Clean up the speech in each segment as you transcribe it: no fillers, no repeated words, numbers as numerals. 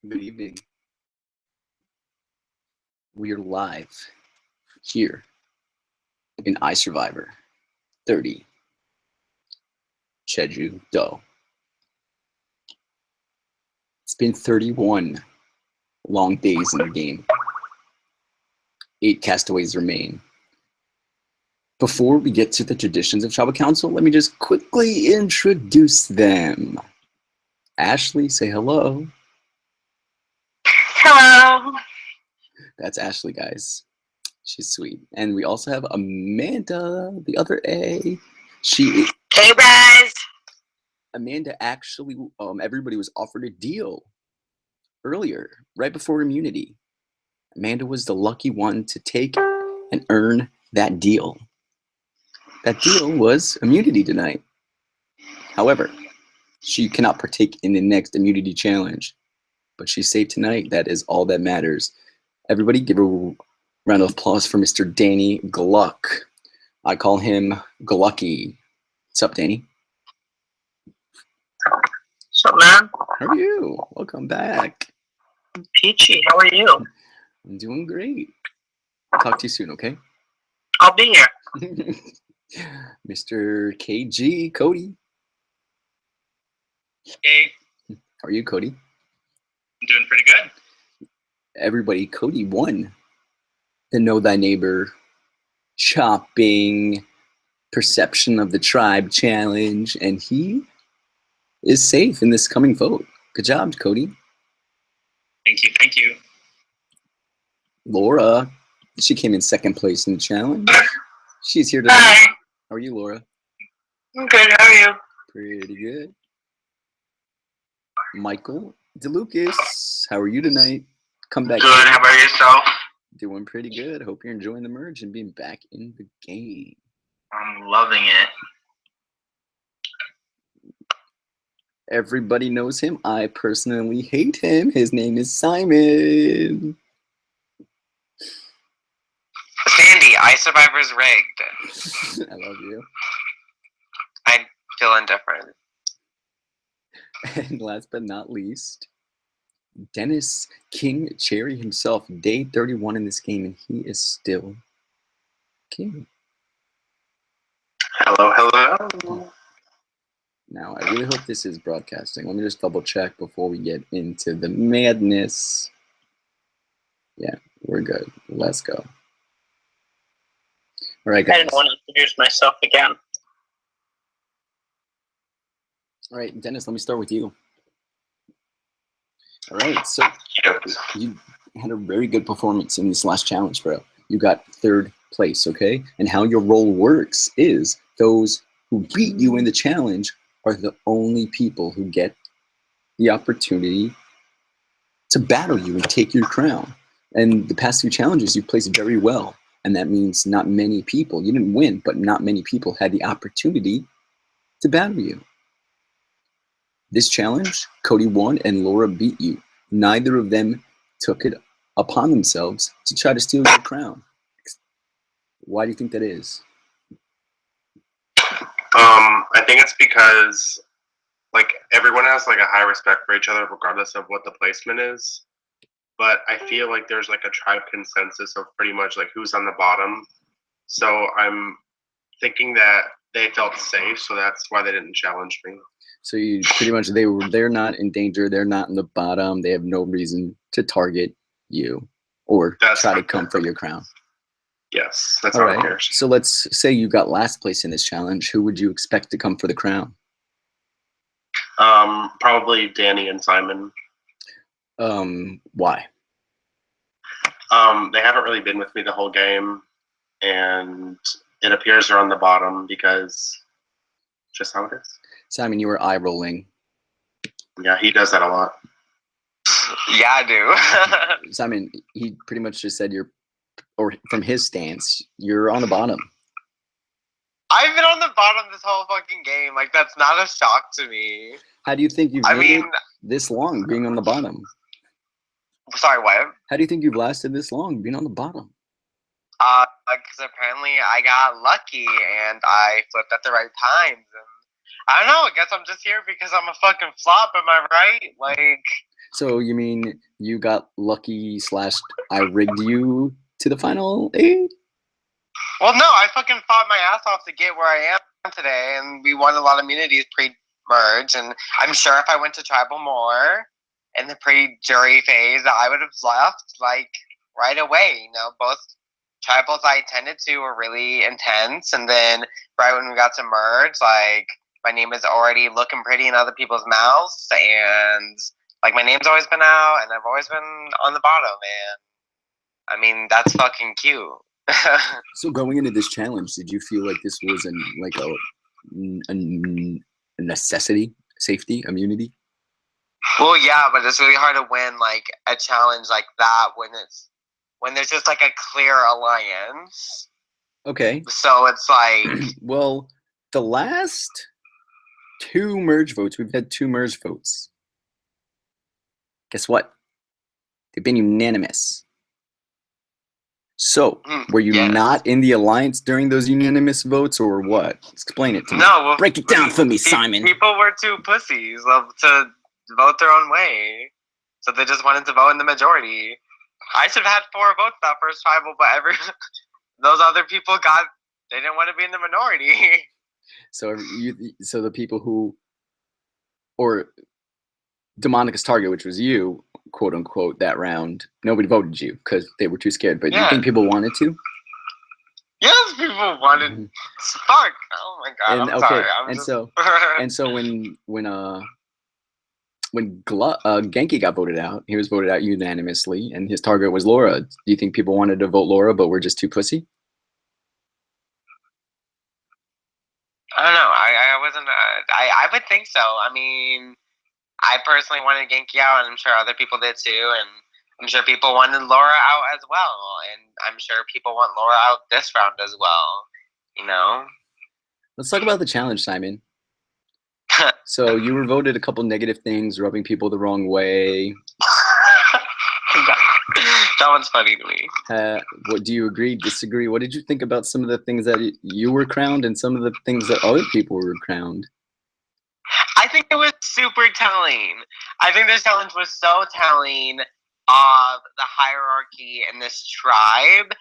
Good evening. We are live here in iSurvivor 30 Cheju Do. It's been 31 long days in the game. 8 castaways remain. Before we get to the traditions of Tribal Council, let me just quickly introduce them. Ashley, say hello. Hello. That's Ashley, guys. She's sweet. And we also have Amanda, the other A. Hey, guys. Amanda actually, everybody was offered a deal earlier, right before immunity. Amanda was the lucky one to take and earn that deal. That deal was immunity tonight. However, she cannot partake in the next immunity challenge, but she's safe tonight. That is all that matters. Everybody give a round of applause for Mr. Danny Gluck. I call him Glucky. What's up, Danny? What's up, man? How are you? Welcome back. I'm peachy. How are you? I'm doing great. I'll talk to you soon, okay? I'll be here. Mr. KG, Cody. Hey, How are you, Cody? I'm doing pretty good. Everybody, Cody won the Know Thy Neighbor Chopping Perception of the Tribe Challenge, and he is safe in this coming vote. Good job, Cody. Thank you, thank you. Laura, she came in second place in the challenge. She's here tonight. Hi. How are you, Laura? I'm good. How are you? Pretty good. Michael DeLucas, how are you tonight? Come back. Good. How about yourself? Doing pretty good. Hope you're enjoying the merge and being back in the game. I'm loving it. Everybody knows him. I personally hate him. His name is Simon. Sandy, iSurvivor's rigged. I love you. I feel indifferent. And last but not least, Dennis King Cherry himself. Day 31 in this game, and he is still king. Hello, hello. Now, I really hope this is broadcasting. Let me just double check before we get into the madness. Yeah, we're good. Let's go. All right, guys. I didn't want to introduce myself again. All right, Dennis, let me start with you. All right, so you had a very good performance in this last challenge, bro. You got 3rd place, okay? And how your role works is those who beat you in the challenge are the only people who get the opportunity to battle you and take your crown. And the past 2 challenges, you placed very well. And that means not many people, you didn't win, but not many people had the opportunity to battle you. This challenge, Cody won and Laura beat you. Neither of them took it upon themselves to try to steal your crown. Why do you think that is? I think it's because like everyone has like a high respect for each other regardless of what the placement is. But I feel like there's like a tribe consensus of pretty much like who's on the bottom. So I'm thinking that they felt safe, so that's why they didn't challenge me. So you pretty much they're not in danger, they're not in the bottom, they have no reason to target you or try to come for your crown. Yes, that's all how right. it appears. So let's say you got last place in this challenge. Who would you expect to come for the crown? Probably Danny and Simon. Why? They haven't really been with me the whole game, and it appears they're on the bottom because just how it is. Simon, you were eye rolling. Yeah, he does that a lot. Yeah, I do. Simon, he pretty much just said or from his stance, you're on the bottom. I've been on the bottom this whole fucking game. Like, that's not a shock to me. How do you think you've made it this long being on the bottom? Sorry, what? How do you think you've lasted this long being on the bottom? Because apparently I got lucky and I flipped at the right times. And I don't know. I guess I'm just here because I'm a fucking flop. Am I right? Like, So you mean you got lucky / I rigged you to the final 8? Well, no, I fucking fought my ass off to get where I am today, and we won a lot of immunities pre-merge, and I'm sure if I went to Tribal more in the pre-jury phase, I would have left, like, right away, you know, both Tribals I attended to were really intense, and then right when we got to merge, like, my name is already looking pretty in other people's mouths, and, like, my name's always been out, and I've always been on the bottom, and, I mean, that's fucking cute. So going into this challenge, did you feel like this was a necessity, safety, immunity? Well, yeah, but it's really hard to win like a challenge like that when there's just like a clear alliance. Okay. So it's like, Well, the last 2 merge votes, we've had 2 merge votes. Guess what? They've been unanimous. So, were you yes. not in the alliance during those unanimous votes, or what? Explain it to me. No, well, Break it down for me, Simon. People were too pussies to vote their own way, so they just wanted to vote in the majority. I should have had 4 votes that first tribal, but those other people they didn't want to be in the minority. So the people who, or Demonica's target, which was you, quote unquote, that round, nobody voted you because they were too scared. But Yeah. you think people wanted to? Yes, people wanted Spark. Oh my god, And I'm okay, sorry. and so when Genki got voted out, he was voted out unanimously, and his target was Laura. Do you think people wanted to vote Laura, but were just too pussy? I don't know. I wasn't. I would think so. I mean, I personally wanted Genki out, and I'm sure other people did too, and I'm sure people wanted Laura out as well, and I'm sure people want Laura out this round as well. You know. Let's talk about the challenge, Simon. So you were voted a couple negative things, rubbing people the wrong way. That one's funny to me. What do you agree, disagree? What did you think about some of the things that you were crowned and some of the things that other people were crowned? I think it was super telling. I think this challenge was so telling of the hierarchy in this tribe.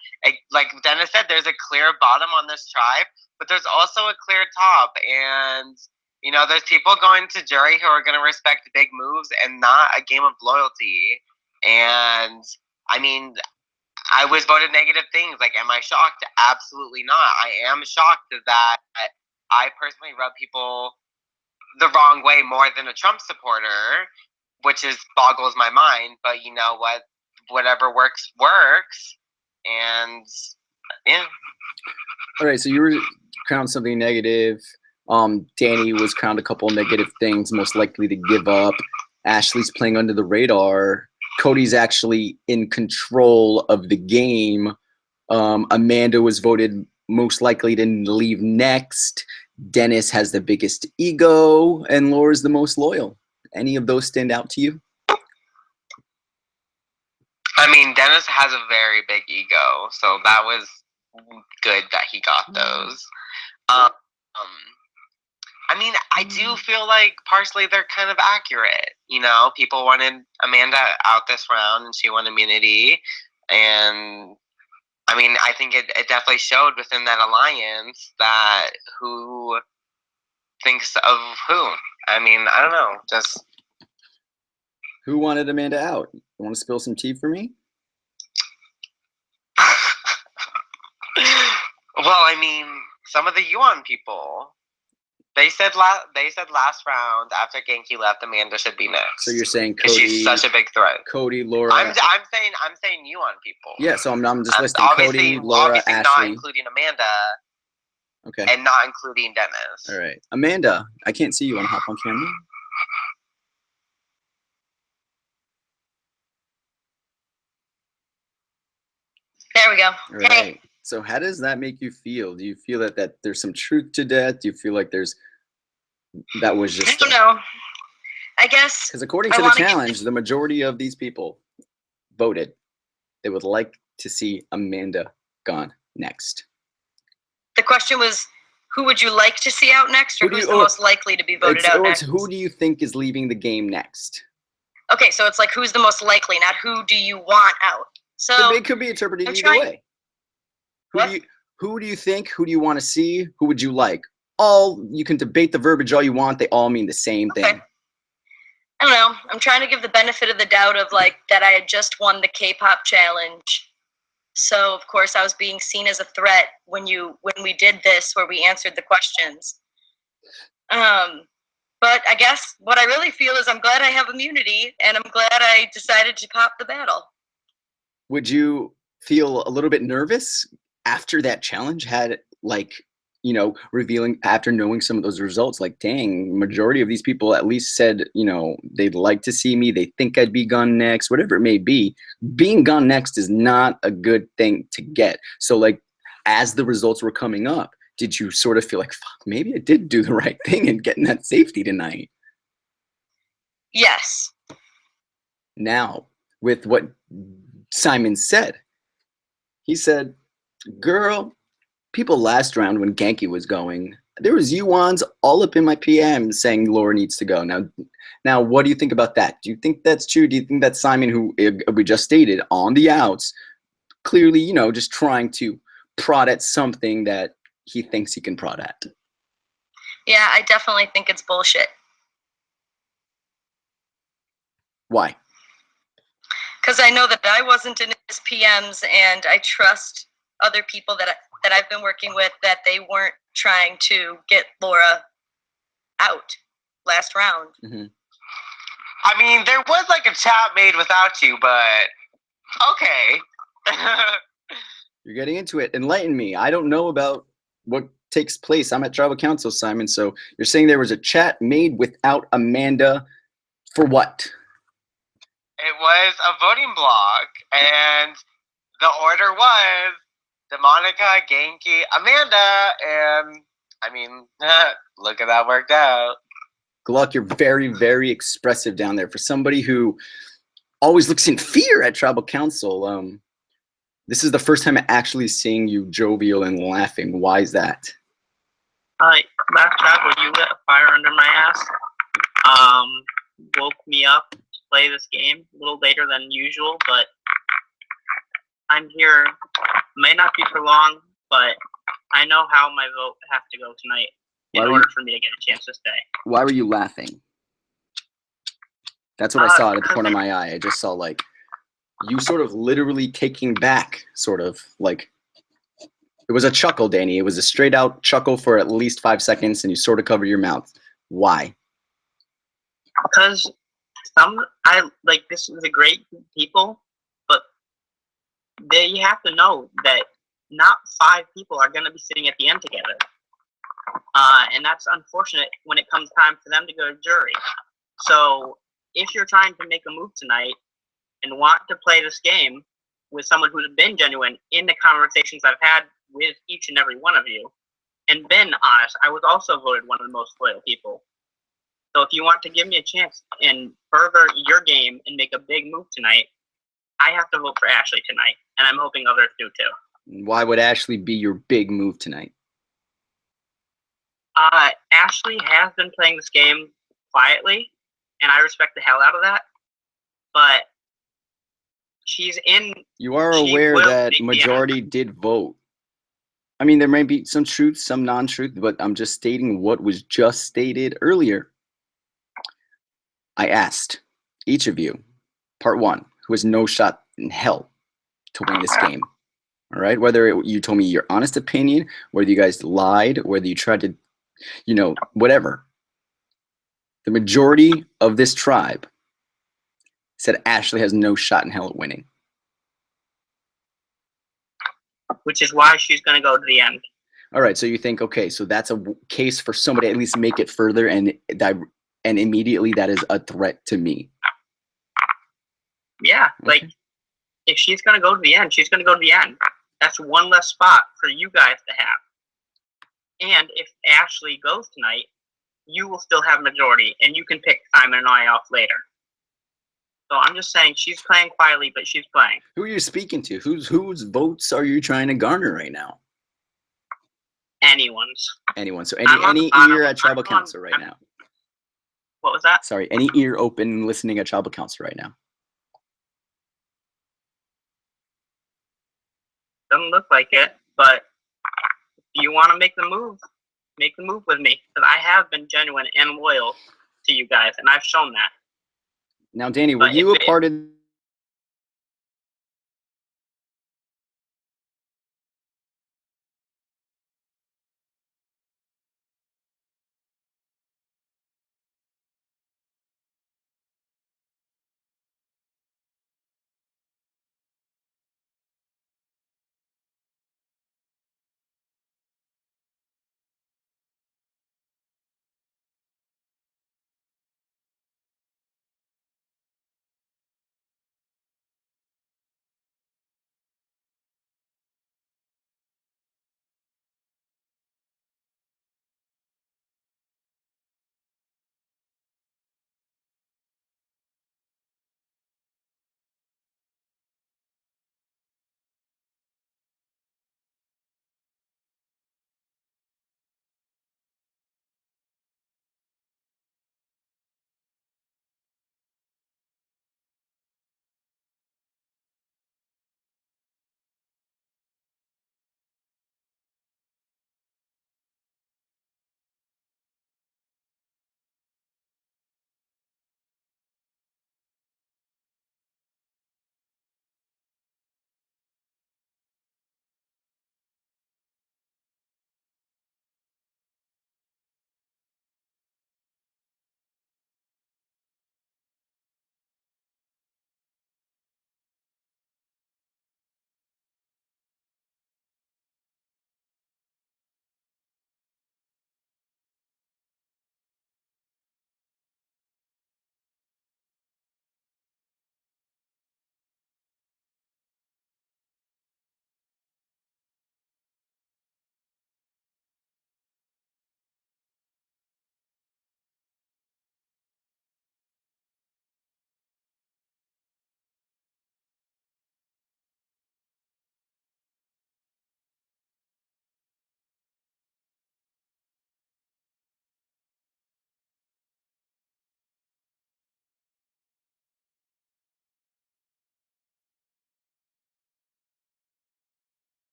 Like Dennis said, there's a clear bottom on this tribe, but there's also a clear top. And, you know, there's people going to jury who are going to respect big moves and not a game of loyalty. And, I mean, I was voted negative things. Like, am I shocked? Absolutely not. I am shocked that I personally rub people the wrong way more than a Trump supporter, which boggles my mind. But you know what? Whatever works, works. And yeah. All right, so you were crowned something negative. Danny was crowned a couple negative things, most likely to give up. Ashley's playing under the radar. Cody's actually in control of the game. Amanda was voted most likely to leave next. Dennis has the biggest ego, and Laura's the most loyal. Any of those stand out to you? I mean, Dennis has a very big ego, so that was good that he got those. I mean, I do feel like partially they're kind of accurate. You know, people wanted Amanda out this round, and she won immunity. And, I mean, I think it definitely showed within that alliance that who thinks of who. I mean, I don't know. Just Who wanted Amanda out? You want to spill some tea for me? well, I mean, some of the Yuan people. They said last round after Genki left, Amanda should be next. So you're saying 'Cause Cody? she's such a big threat. Cody, Laura. I'm saying Yuan people. Yeah, so I'm just listing Obviously, Cody, Laura, obviously Ashley. not including Amanda. Okay. And not including Dennis. All right, Amanda. I can't see you. Want to hop on camera? There we go. All right. So how does that make you feel? Do you feel that there's some truth to that? Do you feel like that was just? I don't know. I guess. Because according to the challenge, the majority of these people voted they would like to see Amanda gone next. The question was, who would you like to see out next, or who's the most likely to be voted out next? Who do you think is leaving the game next? Okay, so it's like who's the most likely, not who do you want out. So It could be interpreted I'm either trying- way. What? Who do you think? Who do you want to see? Who would you like? All you can debate the verbiage all you want. They all mean the same thing. Okay. I don't know. I'm trying to give the benefit of the doubt of like that I had just won the K-pop challenge. So of course I was being seen as a threat when we did this where we answered the questions. But I guess what I really feel is I'm glad I have immunity and I'm glad I decided to pop the battle. Would you feel a little bit nervous after that challenge had like, you know, revealing after knowing some of those results, like, dang, majority of these people at least said, you know, they'd like to see me. They think I'd be gone next, whatever it may be. Being gone next is not a good thing to get. So like, as the results were coming up, did you sort of feel like, fuck, maybe I did do the right thing in getting that safety tonight? Yes. Now, with what Simon said, he said, girl, people last round when Genki was going, there was Yuans all up in my PM saying Laura needs to go. Now, what do you think about that? Do you think that's true? Do you think that Simon, who we just stated on the outs, clearly, you know, just trying to prod at something that he thinks he can prod at? Yeah, I definitely think it's bullshit. Why? Because I know that I wasn't in his PMs, and I trust other people that I've been working with that they weren't trying to get Laura out last round. Mm-hmm. I mean, there was like a chat made without you, but okay. You're getting into it. Enlighten me. I don't know about what takes place. I'm at tribal council, Simon. So you're saying there was a chat made without Amanda for what? It was a voting block, and the order was DeMonica, Genki, Amanda, and I mean, look at that worked out. Gluck, you're very, very expressive down there. For somebody who always looks in fear at tribal council, this is the first time actually seeing you jovial and laughing. Why is that? Last travel, you lit a fire under my ass. Woke me up to play this game a little later than usual, but I'm here. May not be for long, but I know how my vote has to go tonight in order for me to get a chance to stay. Why were you laughing? That's what I saw at the corner of my eye. I just saw like you sort of literally taking back, sort of like it was a chuckle, Danny. It was a straight out chuckle for at least 5 seconds, and you sort of covered your mouth. Why? Because this is a great group of people, but you have to know that not 5 people are going to be sitting at the end together. And that's unfortunate when it comes time for them to go to jury. So if you're trying to make a move tonight and want to play this game with someone who's been genuine in the conversations I've had with each and every one of you, and been honest, I was also voted one of the most loyal people. So if you want to give me a chance and further your game and make a big move tonight, I have to vote for Ashley tonight, and I'm hoping others do too. Why would Ashley be your big move tonight? Ashley has been playing this game quietly, and I respect the hell out of that. But she's in. You are aware that majority did vote. I mean, there might be some truth, some non-truth, but I'm just stating what was just stated earlier. I asked each of you, part 1, who has no shot in hell to win this game. All right, whether you told me your honest opinion, whether you guys lied, whether you tried to, you know, whatever. The majority of this tribe said Ashley has no shot in hell at winning. Which is why she's going to go to the end. All right, so you think, okay, so that's a case for somebody to at least make it further, and immediately that is a threat to me. Yeah, like, if she's going to go to the end, she's going to go to the end. That's one less spot for you guys to have. And if Ashley goes tonight, you will still have majority, and you can pick Simon and I off later. So I'm just saying she's playing quietly, but she's playing. Who are you speaking to? Whose votes are you trying to garner right now? Anyone's. Anyone. So any ear at tribal council right now. What was that? Sorry, any ear open listening at tribal council right now? Doesn't look like it, but if you want to make the move with me, because I have been genuine and loyal to you guys, and I've shown that. Now, Danny, were But you a if it- part of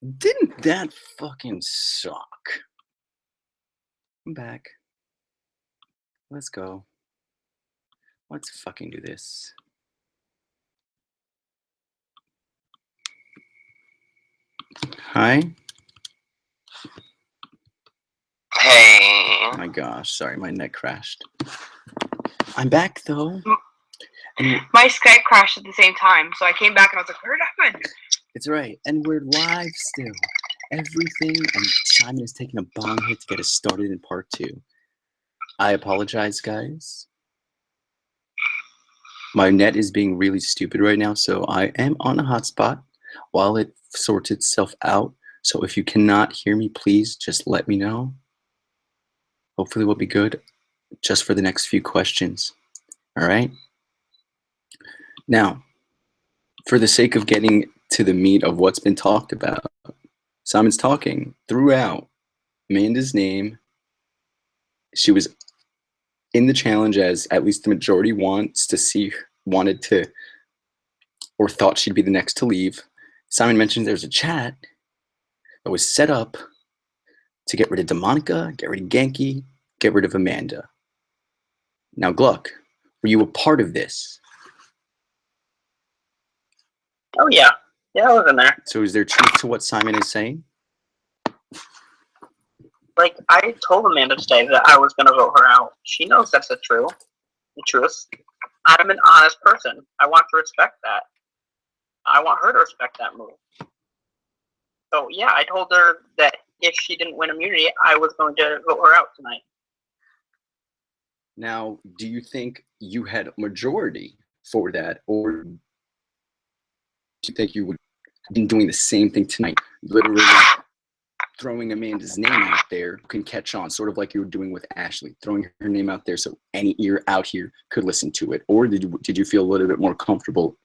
Didn't that fucking suck? I'm back. Let's go. Let's fucking do this. Hi. Hey. My gosh, sorry, my net crashed. I'm back though. And My Skype crashed at the same time, so I came back and I was like, "Where happened?" it's right, and we're live still. Everything, and Simon is taking a bong hit to get us started in part 2. I apologize, guys. My net is being really stupid right now, so I am on a hotspot while it sorts itself out. So if you cannot hear me, please just let me know. Hopefully we'll be good just for the next few questions. All right? Now, for the sake of getting to the meat of what's been talked about, Simon's talking throughout Amanda's name. She was in the challenge as at least the majority wanted to, or thought she'd be the next to leave. Simon mentions there's a chat that was set up to get rid of Demonica, get rid of Genki, get rid of Amanda. Now, Gluck, were you a part of this? Oh yeah, I was in there. So is there truth to what Simon is saying? Like, I told Amanda today that I was gonna vote her out. She knows that's the truth. I'm an honest person. I want to respect that. I want her to respect that move. So yeah, I told her that if she didn't win immunity, I was going to vote her out tonight. Now, do you think you had a majority for that, or do you think you would have been doing the same thing tonight? Literally throwing Amanda's name out there can catch on, sort of like you were doing with Ashley, throwing her name out there so any ear out here could listen to it. Or did you feel a little bit more comfortable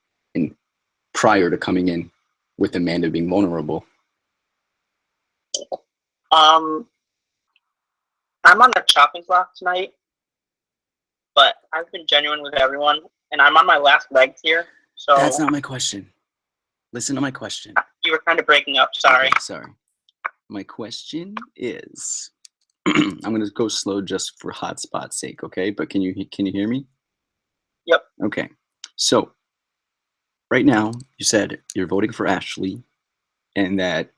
prior to coming in with Amanda being vulnerable? I'm on the chopping block tonight, but I've been genuine with everyone, and I'm on my last legs here. So That's not my question. Listen to my question. You were kind of breaking up. Sorry. Okay, sorry. My question is, I'm going to go slow just for hotspot's sake, okay? But can you hear me? Yep. Okay. So right now, you said you're voting for Ashley, and that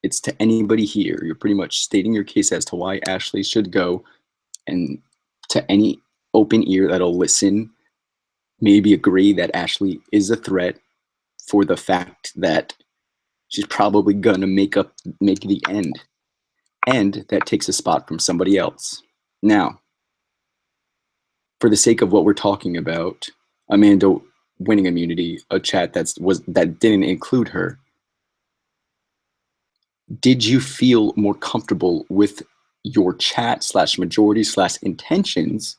it's to anybody here. You're pretty much stating your case as to why Ashley should go, and to any open ear that'll listen, maybe agree that Ashley is a threat for the fact that she's probably gonna make the end, and that takes a spot from somebody else. Now, for the sake of what we're talking about, Amanda winning immunity, a chat that didn't include her, did you feel more comfortable with your chat / intentions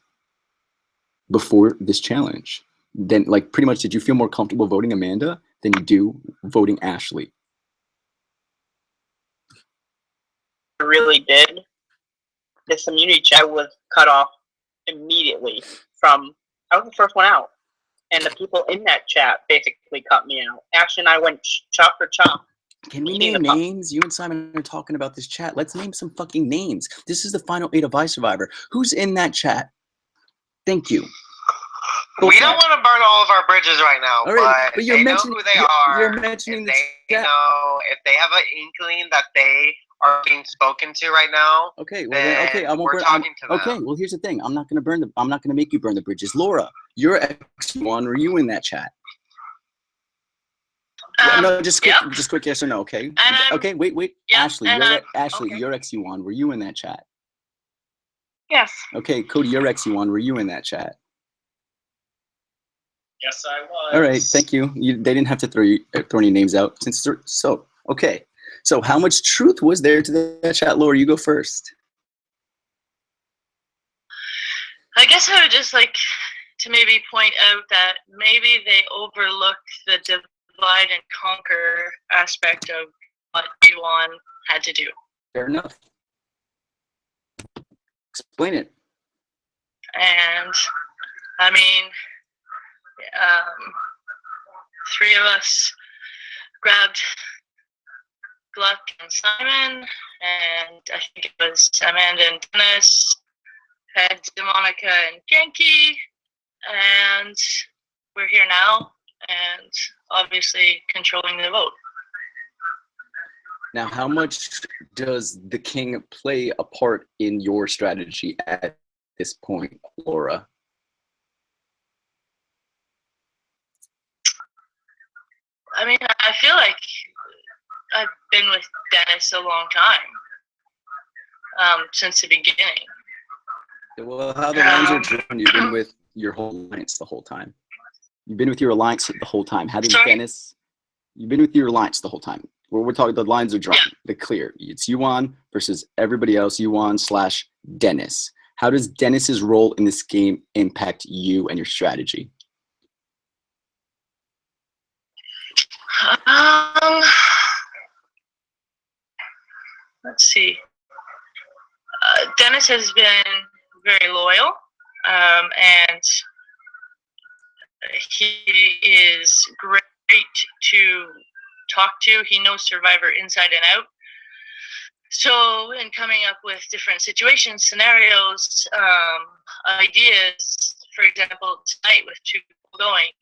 before this challenge? Then, like, pretty much, did you feel more comfortable voting Amanda than you do voting Ashley? I really did. This immunity chat was cut off immediately from. I was the first one out, and the people in that chat basically cut me out. Ashley and I went chop for chop. Can we name names? You and Simon are talking about this chat. Let's name some fucking names. This is the final 8 of iSurvivor. Who's in that chat? Thank you. We don't want to burn all of our bridges right now, All right, but they know who they are. You're mentioning the chat. If they have an inkling that they are being spoken to right now, okay, well then, okay, I won't we're burn, talking to them. Okay, well here's the thing. I'm not gonna make you burn the bridges. Laura, you're X1. Were you in that chat? No, just quick yes or no, okay? Okay, wait. Yep, Ashley, okay. you're XU1. Were you in that chat? Yes. Okay, Cody, you're XU1. Were you in that chat? Yes, I was. All right, thank you. They didn't have to throw any names out. Okay. So how much truth was there to the chat? Laura, you go first. I guess I would just like to maybe point out that maybe they overlooked the divide and conquer aspect of what Yuan had to do. Fair enough. Explain it. And I mean, 3 of us grabbed luck and Simon, and I think it was Amanda and Dennis, had Monica and Genki, and we're here now, and obviously controlling the vote. Now, how much does the king play a part in your strategy at this point, Laura? I mean, I feel like I've been with Dennis a long time, since the beginning. Well, how the lines are drawn, you've been with your whole alliance the whole time. You've been with your alliance the whole time. How does Dennis? You've been with your alliance the whole time. We're talking, the lines are drawn. Yeah. They're clear. It's Yuan versus everybody else. Yuan/Dennis. How does Dennis's role in this game impact you and your strategy? Let's see. Dennis has been very loyal, and he is great to talk to. He knows Survivor inside and out. So in coming up with different situations, scenarios, ideas, for example, tonight with 2 people going,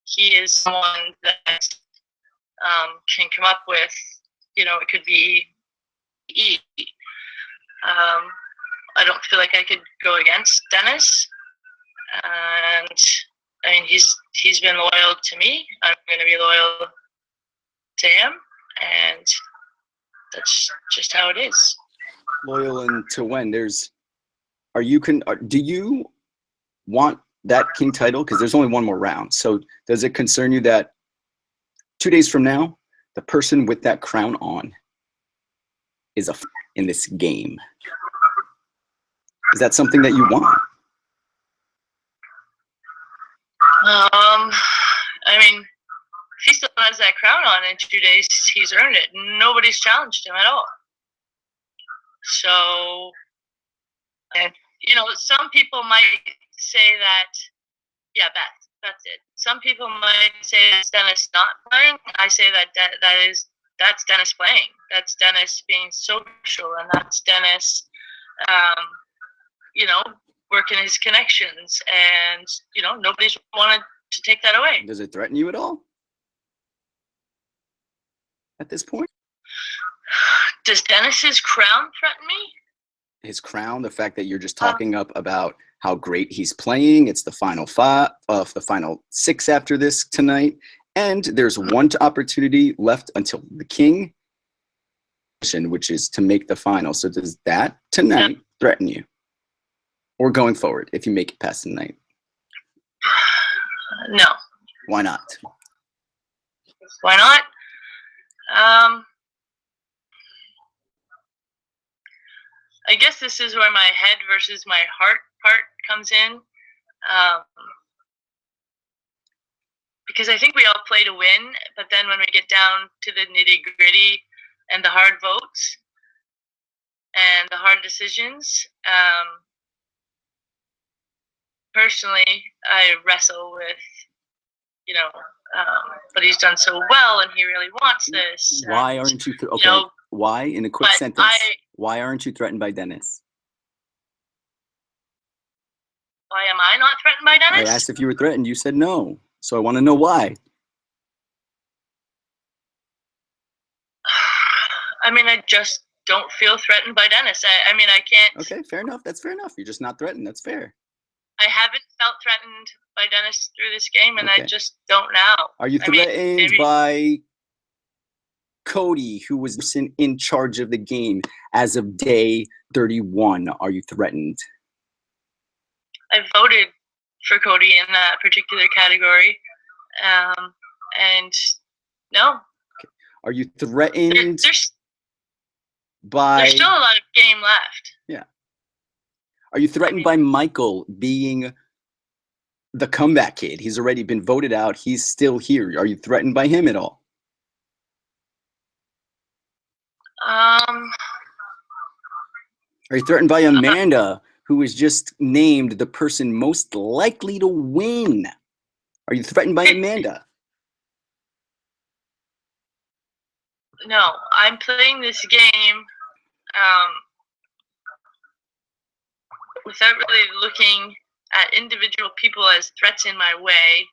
he is someone that can come up with, it could be E. I don't feel like I could go against Dennis, and I mean he's been loyal to me. I'm going to be loyal to him, and that's just how it is. Loyal and to when? Do you want that king title? Because there's only one more round. So does it concern you that 2 days from now, the person with that crown on is in this game? Is that something that you want? I mean, if he still has that crown on in 2 days, he's earned it. Nobody's challenged him at all. So, and some people might say that, yeah, that's it. Some people might say it's Dennis not playing. I say that's Dennis playing. That's Dennis being social, and that's Dennis, working his connections, and nobody's wanted to take that away. Does it threaten you at all at this point? Does Dennis's crown threaten me? His crown, the fact that you're just talking up about how great he's playing. It's the final 5 of the final 6 after this tonight, and there's one opportunity left until the king, which is to make the final. So does that tonight threaten you, or going forward if you make it past the night? No. Why not? Why not? I guess this is where my head versus my heart part comes in. Because I think we all play to win, but then when we get down to the nitty-gritty and the hard votes and the hard decisions, personally, I wrestle with, but he's done so well, and he really wants this. Why aren't you? Okay. Why, in a quick sentence? Why aren't you threatened by Dennis? Why am I not threatened by Dennis? I asked if you were threatened. You said no. So I want to know why. I mean, I just don't feel threatened by Dennis. I mean, I can't. Okay, fair enough. That's fair enough. You're just not threatened. That's fair. I haven't felt threatened by Dennis through this game, and I just don't now. Are you threatened by Cody, who was in charge of the game as of day 31? Are you threatened? I voted for Cody in that particular category, and no. Okay. Are you threatened there's by... There's still a lot of game left. Yeah. Are you threatened by Michael being the comeback kid? He's already been voted out. He's still here. Are you threatened by him at all? Are you threatened by Amanda, who was just named the person most likely to win? Are you threatened by Amanda? no, I'm playing this game without really looking at individual people as threats in my way.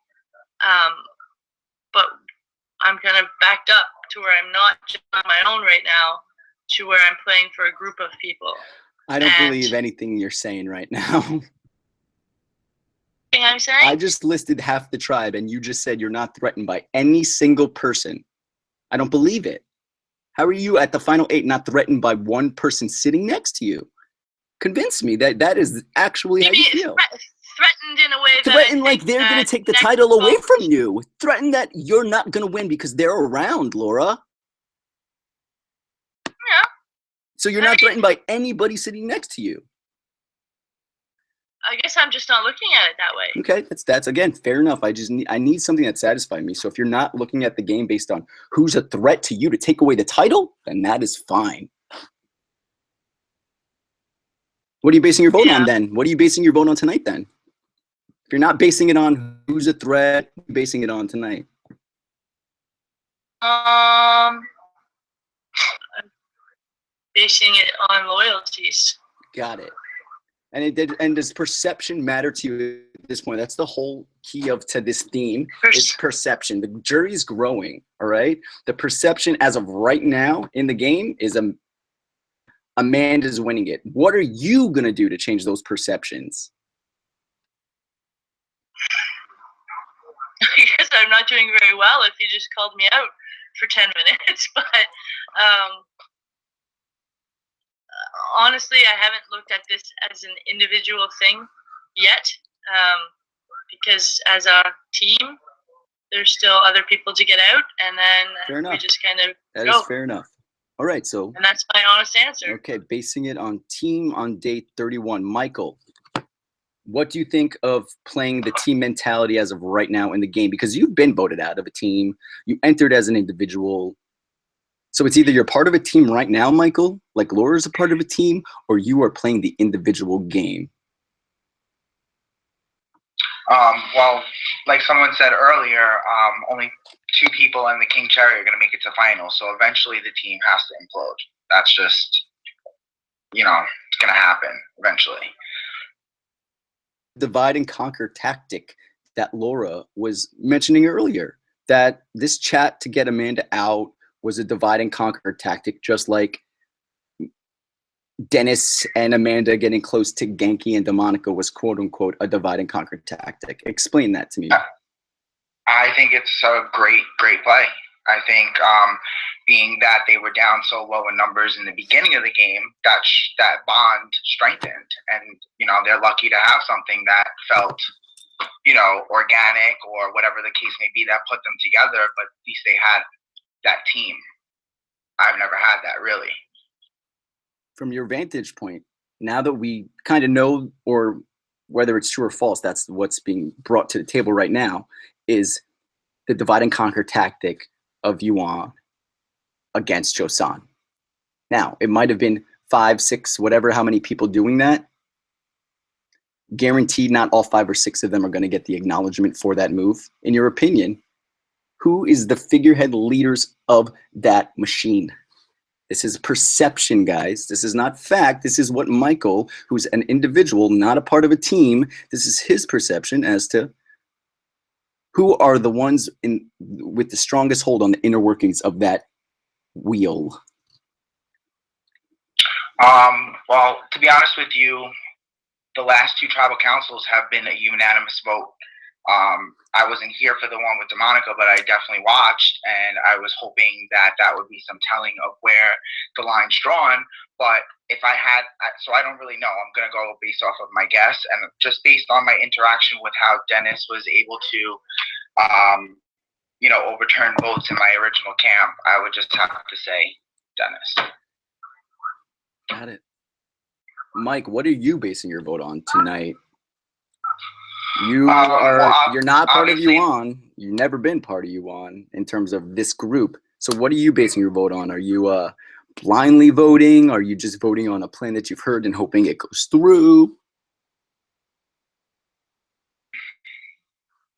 But I'm kind of backed up to where I'm not just on my own right now, to where I'm playing for a group of people. I don't believe anything you're saying right now. I'm saying? I just listed half the tribe, and you just said you're not threatened by any single person. I don't believe it. How are you at the final 8 not threatened by one person sitting next to you? Convince me that that is actually how you feel. Threatened in a way that Threatened like they're going to take the title away from you. Threatened that you're not going to win because they're around, Laura. Yeah. So you're not threatened by anybody sitting next to you. I guess I'm just not looking at it that way. Okay, that's again fair enough. I need something that satisfies me. So if you're not looking at the game based on who's a threat to you to take away the title, then that is fine. What are you basing your vote on then? What are you basing your vote on tonight then? If you're not basing it on who's a threat, you're basing it on tonight. I'm basing it on loyalties. Got it. And does perception matter to you at this point? That's the whole key to this theme is perception. The jury's growing, all right? The perception as of right now in the game is Amanda's winning it. What are you going to do to change those perceptions? I guess I'm not doing very well if you just called me out for 10 minutes, but honestly, I haven't looked at this as an individual thing yet, because as a team, there's still other people to get out, and then we just kind of That go. is fair enough. All right, so. And that's my honest answer. Okay, basing it on team on day 31. Michael, what do you think of playing the team mentality as of right now in the game? Because you've been voted out of a team. You entered as an individual. So it's either you're part of a team right now, Michael, like Laura's a part of a team, or you are playing the individual game. Well, like someone said earlier, only 2 people in the King Cherry are going to make it to finals. So eventually the team has to implode. That's just, it's going to happen eventually. Divide and conquer tactic that Laura was mentioning earlier, that this chat to get Amanda out was a divide and conquer tactic, just like Dennis and Amanda getting close to Genki and DeMonica was quote unquote a divide and conquer tactic. Explain that to me. I think it's a great play. I think being that they were down so low in numbers in the beginning of the game, that bond strengthened, and they're lucky to have something that felt organic or whatever the case may be that put them together. But at least they had that team. I've never had that really. From your vantage point, now that we kind of know, or whether it's true or false, that's what's being brought to the table right now, is the divide and conquer tactic of Yuan against Joseon. Now, it might have been 5, 6, whatever, how many people doing that. Guaranteed not all 5 or 6 of them are going to get the acknowledgement for that move. In your opinion, who is the figurehead leaders of that machine? This is perception, guys. This is not fact. This is what Michael, who's an individual, not a part of a team, this is his perception as to who are the ones with the strongest hold on the inner workings of that wheel. Well, to be honest with you, the last 2 tribal councils have been a unanimous vote. I wasn't here for the one with DeMonica, but I definitely watched, and I was hoping that would be some telling of where the line's drawn. But if I had, so I don't really know. I'm going to go based off of my guess, and just based on my interaction with how Dennis was able to, overturn votes in my original camp, I would just have to say Dennis. Got it. Mike, what are you basing your vote on tonight? You're not part of Yuan. You've never been part of Yuan in terms of this group. So what are you basing your vote on? Are you blindly voting? Are you just voting on a plan that you've heard and hoping it goes through?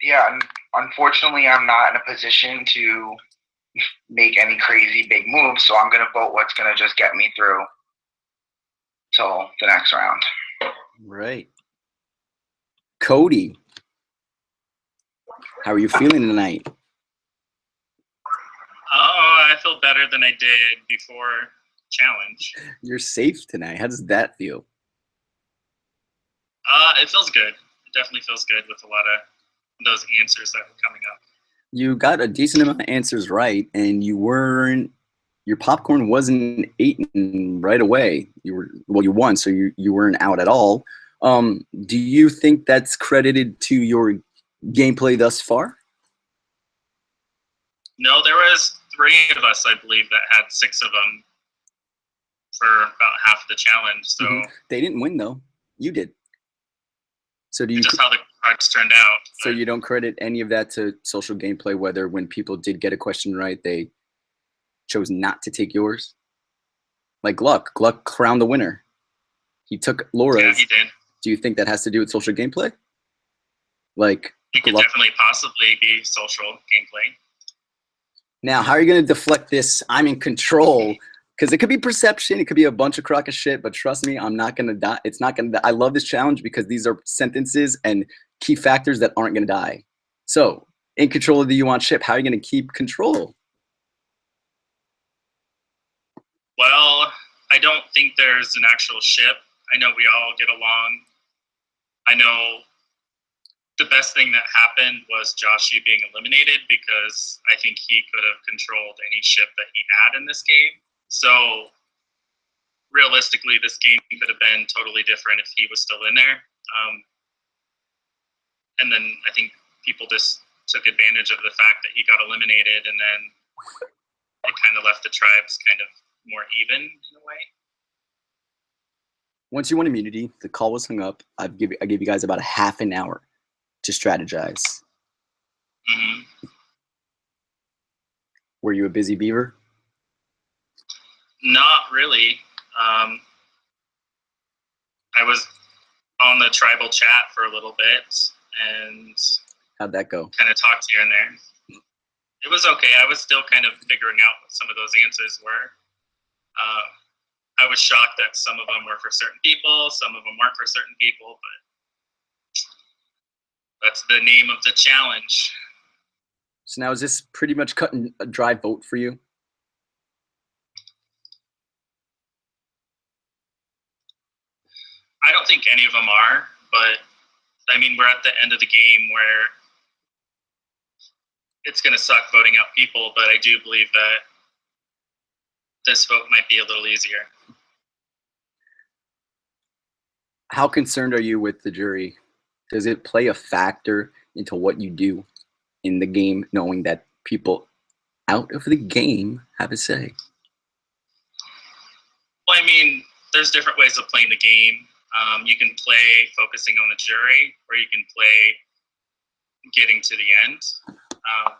Yeah, unfortunately, I'm not in a position to make any crazy big moves. So I'm gonna vote what's gonna just get me through till the next round. Right. Cody, how are you feeling tonight? Oh, I feel better than I did before challenge. You're safe tonight. How does that feel? It feels good. It definitely feels good with a lot of those answers that were coming up. You got a decent amount of answers right, and your popcorn wasn't eaten right away. You won, so you weren't out at all. Do you think that's credited to your gameplay thus far? No, there was 3 of us, I believe, that had 6 of them for about half of the challenge. So They didn't win though. You did. So do you just how the cards turned out. So you don't credit any of that to social gameplay, whether when people did get a question right, they chose not to take yours? Like Gluck crowned the winner. He took Laura's. Yeah, he did. Do you think that has to do with social gameplay? Like It could definitely possibly be social gameplay. Now, how are you going to deflect this? I'm in control. Because it could be perception. It could be a bunch of crock of shit. But trust me, I'm not going to die. It's not going to. I love this challenge because these are sentences and key factors that aren't going to die. So, in control of the you want ship, how are you going to keep control? Well, I don't think there's an actual ship. I know we all get along. I know the best thing that happened was Joshua being eliminated because I think he could have controlled any ship that he had in this game. So realistically, this game could have been totally different if he was still in there. And then I think people just took advantage of the fact that he got eliminated, and then it kind of left the tribes kind of more even in a way. Once you won immunity, the call was hung up. I gave you guys about a half an hour to strategize. Mm-hmm. Were you a busy beaver? Not really. I was on the tribal chat for a little bit, and how'd that go? Kind of talked here and there. It was okay. I was still kind of figuring out what some of those answers were. I was shocked that some of them were for certain people, some of them weren't for certain people, but that's the name of the challenge. So now is this pretty much cutting a dry vote for you? I don't think any of them are, but I mean, we're at the end of the game where it's going to suck voting out people, but I do believe that this vote might be a little easier. How concerned are you with the jury? Does it play a factor into what you do in the game, knowing that people out of the game have a say? Well, I mean, there's different ways of playing the game. You can play focusing on the jury, or you can play getting to the end.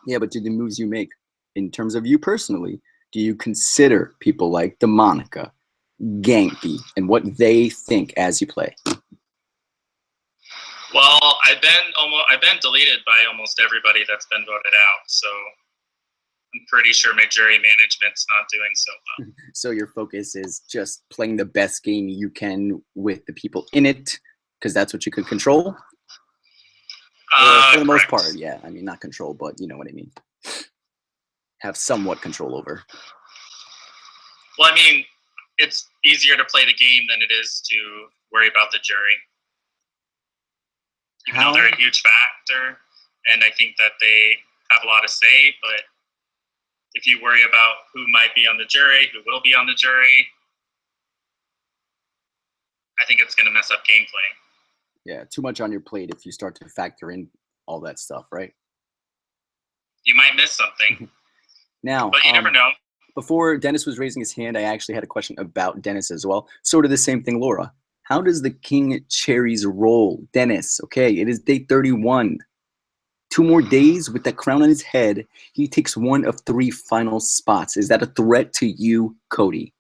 Yeah, but do the moves you make, in terms of you personally, do you consider people like DeMonica, Genki, and what they think as you play? Well, I've been deleted by almost everybody that's been voted out, so I'm pretty sure my jury management's not doing so well. So your focus is just playing the best game you can with the people in it, because that's what you could control? For the most part, yeah. I mean, not control, but you know what I mean. Have somewhat control over. Well, I mean, it's easier to play the game than it is to worry about the jury. Even though they're a huge factor, and I think that they have a lot to say, but if you worry about who might be on the jury, who will be on the jury, I think it's going to mess up gameplay. Yeah, too much on your plate if you start to factor in all that stuff, right? You might miss something. Now, but you never know. Before Dennis was raising his hand, I actually had a question about Dennis as well. Sort of the same thing, Laura. How does the King Cherries roll? Dennis, okay, it is day 31. 2 more days with that crown on his head. He takes 1 of 3 final spots. Is that a threat to you, Cody?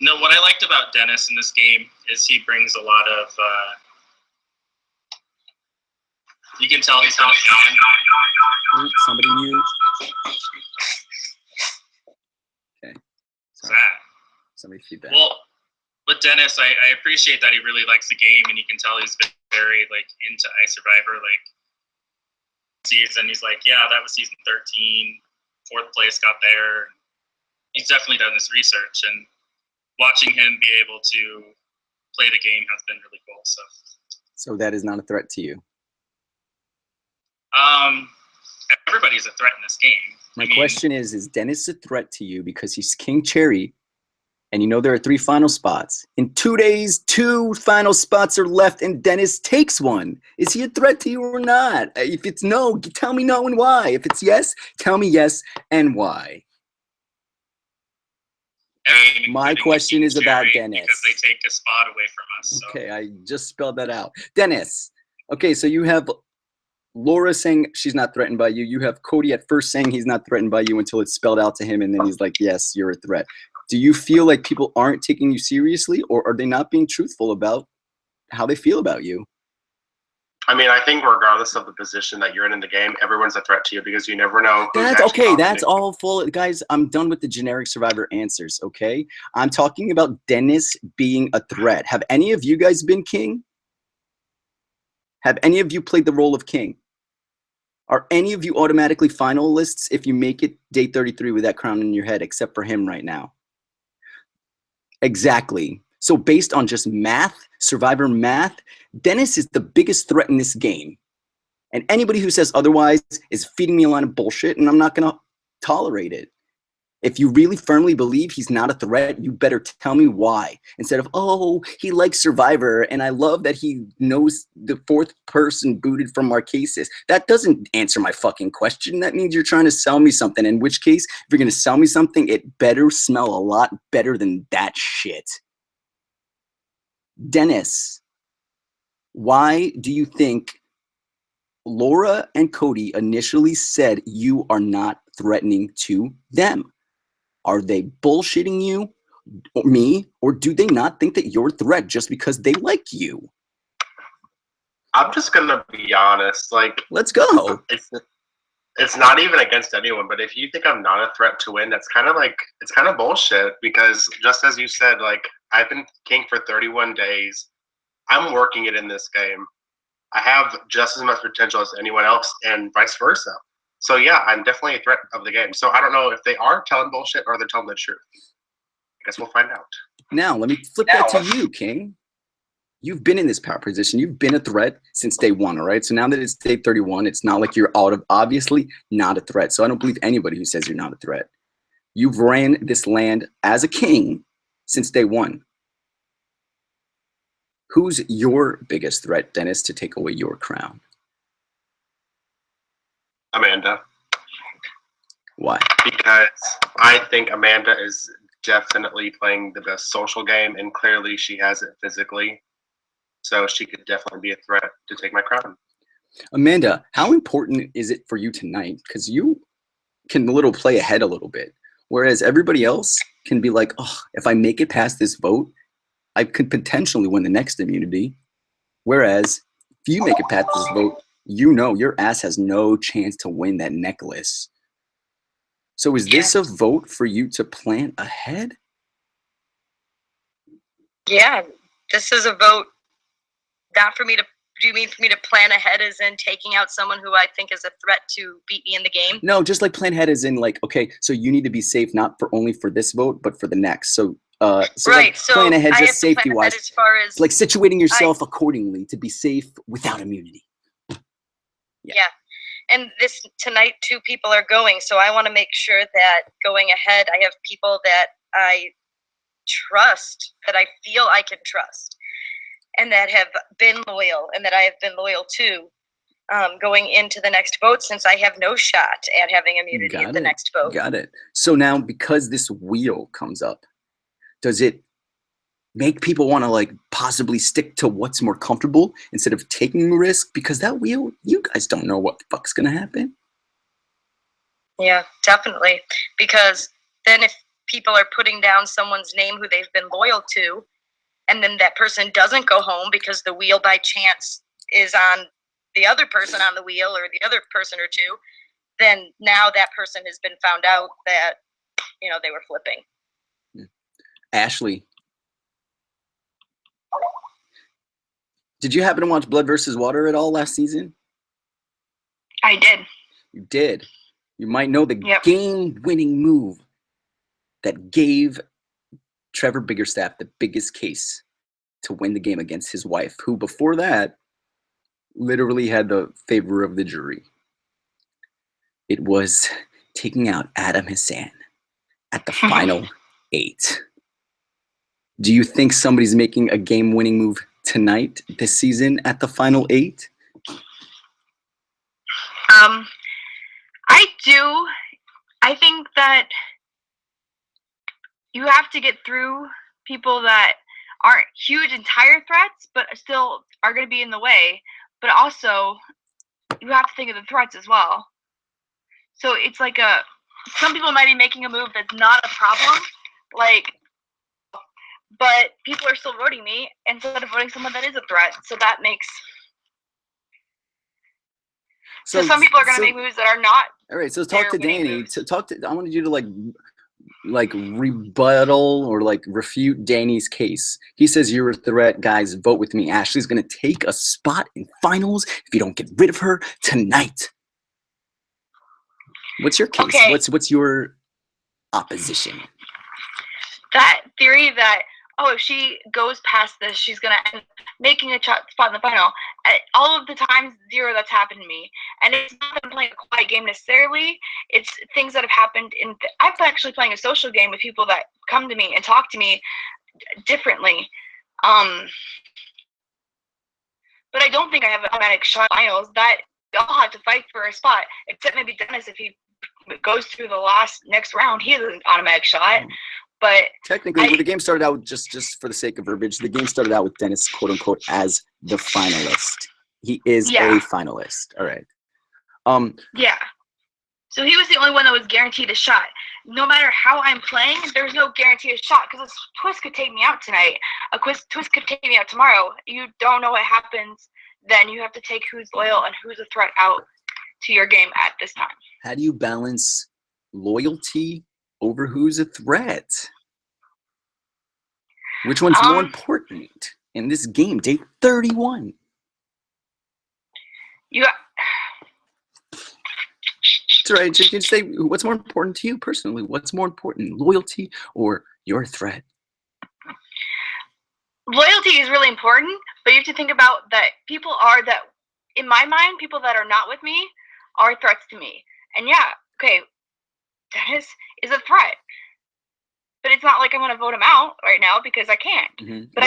No, what I liked about Dennis in this game is he brings a lot of You can tell he's not a fan. Oops, somebody mute. Okay. Sorry. Zach. Somebody feedback. Well, with Dennis, I appreciate that he really likes the game, and you can tell he's very like into iSurvivor. Like season, he's like, yeah, that was season 13, fourth place got there. He's definitely done this research, and watching him be able to play the game has been really cool. So that is not a threat to you. Everybody's a threat in this game. My question is Dennis a threat to you because he's King Cherry, and you know there are 3 final spots? In 2 days, 2 final spots are left, and Dennis takes one. Is he a threat to you or not? If it's no, tell me no and why. If it's yes, tell me yes and why. My question is about Dennis. Because they take a spot away from us. So. Okay, I just spelled that out. Dennis, okay, so you have Laura saying she's not threatened by you. You have Cody at first saying he's not threatened by you until it's spelled out to him, and then he's like, yes, you're a threat. Do you feel like people aren't taking you seriously, or are they not being truthful about how they feel about you? I mean, I think regardless of the position that you're in the game, everyone's a threat to you because you never know. That's okay. That's all full. Guys, I'm done with the generic Survivor answers, okay? I'm talking about Dennis being a threat. Have any of you guys been king? Have any of you played the role of king? Are any of you automatically finalists if you make it day 33 with that crown in your head, except for him right now? Exactly. So based on just math, Survivor math, Dennis is the biggest threat in this game. And anybody who says otherwise is feeding me a line of bullshit, and I'm not going to tolerate it. If you really firmly believe he's not a threat, you better tell me why. Instead of, oh, he likes Survivor, and I love that he knows the 4th person booted from Marquesas. That doesn't answer my fucking question. That means you're trying to sell me something, in which case, if you're going to sell me something, it better smell a lot better than that shit. Dennis, why do you think Laura and Cody initially said you are not threatening to them? Are they bullshitting you, or me, or do they not think that you're a threat just because they like you? I'm just gonna be honest. Like, let's go. It's not even against anyone, but if you think I'm not a threat to win, that's kind of like, it's kind of bullshit because just as you said, like, I've been king for 31 days. I'm working it in this game. I have just as much potential as anyone else and vice versa. So yeah, I'm definitely a threat of the game. So I don't know if they are telling bullshit or they're telling the truth. I guess we'll find out. Now, let me flip that to you, King. You've been in this power position. You've been a threat since day 1, all right? So now that it's day 31, it's not like you're obviously not a threat. So I don't believe anybody who says you're not a threat. You've ran this land as a king since day 1. Who's your biggest threat, Dennis, to take away your crown? Amanda. Why? Because I think Amanda is definitely playing the best social game, and clearly she has it physically. So she could definitely be a threat to take my crown. Amanda, how important is it for you tonight? Because you can play ahead a little bit, whereas everybody else can be like, oh, if I make it past this vote, I could potentially win the next immunity. Whereas if you make it past this vote, you know your ass has no chance to win that necklace. So is this a vote for you to plan ahead? Yeah, this is a vote not for me to, do you mean for me to plan ahead as in taking out someone who I think is a threat to beat me in the game? No, just like plan ahead as in like, okay, so you need to be safe not for only for this vote, but for the next. So right, like so plan ahead I just safety wise. As far as it's like situating yourself accordingly to be safe without immunity. Yeah. And this tonight 2 people are going, so I want to make sure that going ahead I have people that I trust, that I feel I can trust, and that have been loyal and that I have been loyal to going into the next vote, since I have no shot at having immunity at the next vote. Got it. So now because this wheel comes up, does it make people want to like possibly stick to what's more comfortable instead of taking risk? Because that wheel, you guys don't know what the fuck's gonna happen. Yeah, definitely. Because then if people are putting down someone's name who they've been loyal to, and then that person doesn't go home because the wheel by chance is on the other person on the wheel or the other person or two, then now that person has been found out that, they were flipping. Ashley, did you happen to watch Blood versus Water at all last season? I did. You did. You might know the Yep. game-winning move that gave Trevor Biggerstaff the biggest case to win the game against his wife, who before that literally had the favor of the jury. It was taking out Adam Hassan at the final 8. Do you think somebody's making a game-winning move tonight, this season, at the final 8? I do. I think that you have to get through people that aren't huge entire threats, but still are going to be in the way. But also, you have to think of the threats as well. So it's like some people might be making a move that's not a problem, but people are still voting me instead of voting someone that is a threat. So that makes. So some people are going to make moves that are not. All right, so talk to Danny. I wanted you to like rebuttal or like refute Danny's case. He says you're a threat, guys. Vote with me. Ashley's gonna take a spot in finals if you don't get rid of her tonight. What's your case? Okay. What's your opposition? That theory that if she goes past this, she's gonna end up making a spot in the final. All of the times, 0 that's happened to me, and it's not that I'm playing a quiet game necessarily. It's things that have happened I'm actually playing a social game with people that come to me and talk to me differently. But I don't think I have an automatic shot in finals. That y'all have to fight for a spot, except maybe Dennis. If he goes through the next round, he has an automatic shot. But technically, the game started out, just for the sake of verbiage, the game started out with Dennis, quote unquote, as the finalist. He is a finalist. All right. Yeah. So he was the only one that was guaranteed a shot. No matter how I'm playing, there's no guarantee of shot because a twist could take me out tonight. A twist could take me out tomorrow. You don't know what happens. Then you have to take who's loyal and who's a threat out to your game at this time. How do you balance loyalty over who's a threat? Which one's more important in this game, day 31? That's right. You can say what's more important to you personally. What's more important, loyalty or your threat? Loyalty is really important, but you have to think about that in my mind, people that are not with me are threats to me. And Dennis is a threat. But it's not like I'm going to vote him out right now because I can't. Mm-hmm. But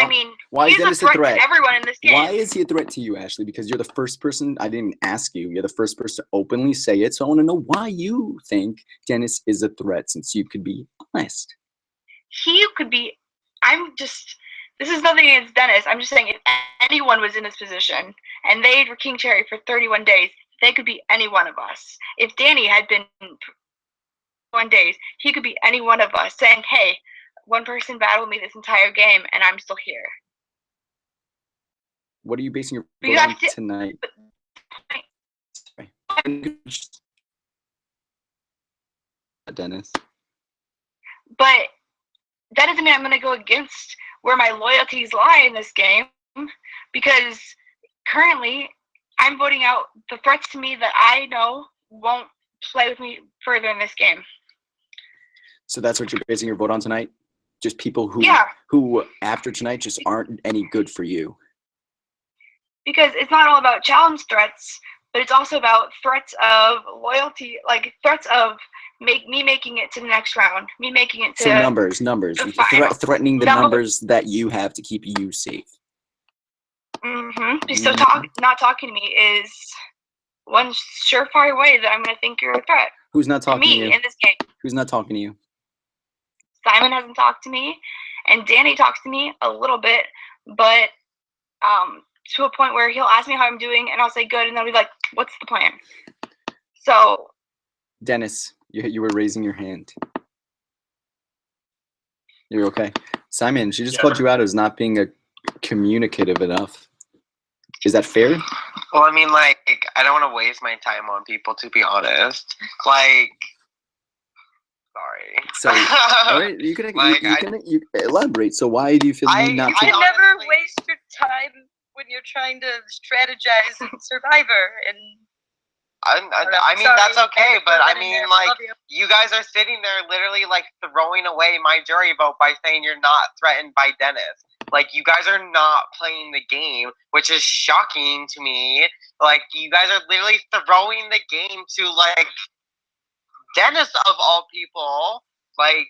why he's is Dennis a threat to everyone in this game. Why is he a threat to you, Ashley? Because you're the first person, I didn't ask you, you're the first person to openly say it. So I want to know why you think Dennis is a threat, since you could be honest. He could be, this is nothing against Dennis. I'm just saying if anyone was in this position and they were King Cherry for 31 days, they could be any one of us. If Danny had been 1 days, he could be any one of us saying, hey, one person battled me this entire game and I'm still here. What are you basing your vote on tonight? Dennis. But that doesn't mean I'm going to go against where my loyalties lie in this game, because currently I'm voting out the threats to me that I know won't play with me further in this game. So that's what you're basing your vote on tonight? Just people who after tonight just aren't any good for you? Because it's not all about challenge threats, but it's also about threats of loyalty, like threats of me making it to the next round, me making it to numbers, threatening the numbers that you have to keep you safe. Mm-hmm. So not talking to me is one surefire way that I'm going to think you're a threat. Who's not talking to you? In this game. Who's not talking to you? Simon hasn't talked to me, and Danny talks to me a little bit, but to a point where he'll ask me how I'm doing, and I'll say good, and then I'll be like, what's the plan? So, Dennis, you were raising your hand. You're okay. Simon, she just called you out as not being communicative enough. Is that fair? Well, I mean, like, I don't want to waste my time on people, to be honest. Like, sorry. So, all right, you can Like, you elaborate. So, why do you feel the need not You to? can never honestly- waste your time when you're trying to strategize in Survivor. And I mean, Sorry, that's okay, but I that in mean, there. like, Love you. you guys are sitting there literally, like, throwing away my jury vote by saying you're not threatened by Dennis. Like, you guys are not playing the game, which is shocking to me. Like, you guys are literally throwing the game to, like, Dennis of all people. Like,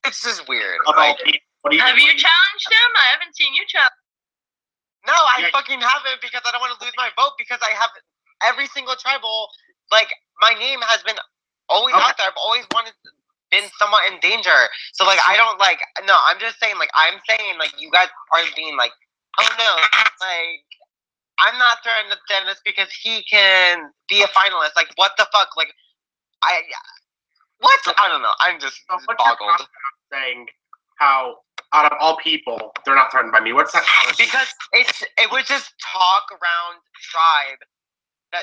it's just weird. Of all Like, people, what do you Have you challenged him? I haven't seen you challenge. no, I Yeah. fucking haven't because I don't want to lose my vote because I have every single tribal, like, my name has been always Okay. out there. I've always been somewhat in danger. So, like, I don't, like, no, I'm just saying, like, you guys are being, like, oh no, like, I'm not throwing to Dennis because he can be a finalist. Like, what the fuck? Like, what? I don't know. I'm just So what's your boggled. concept of saying how out of all people they're not threatened by me? What's that? Because it was just talk around tribe that,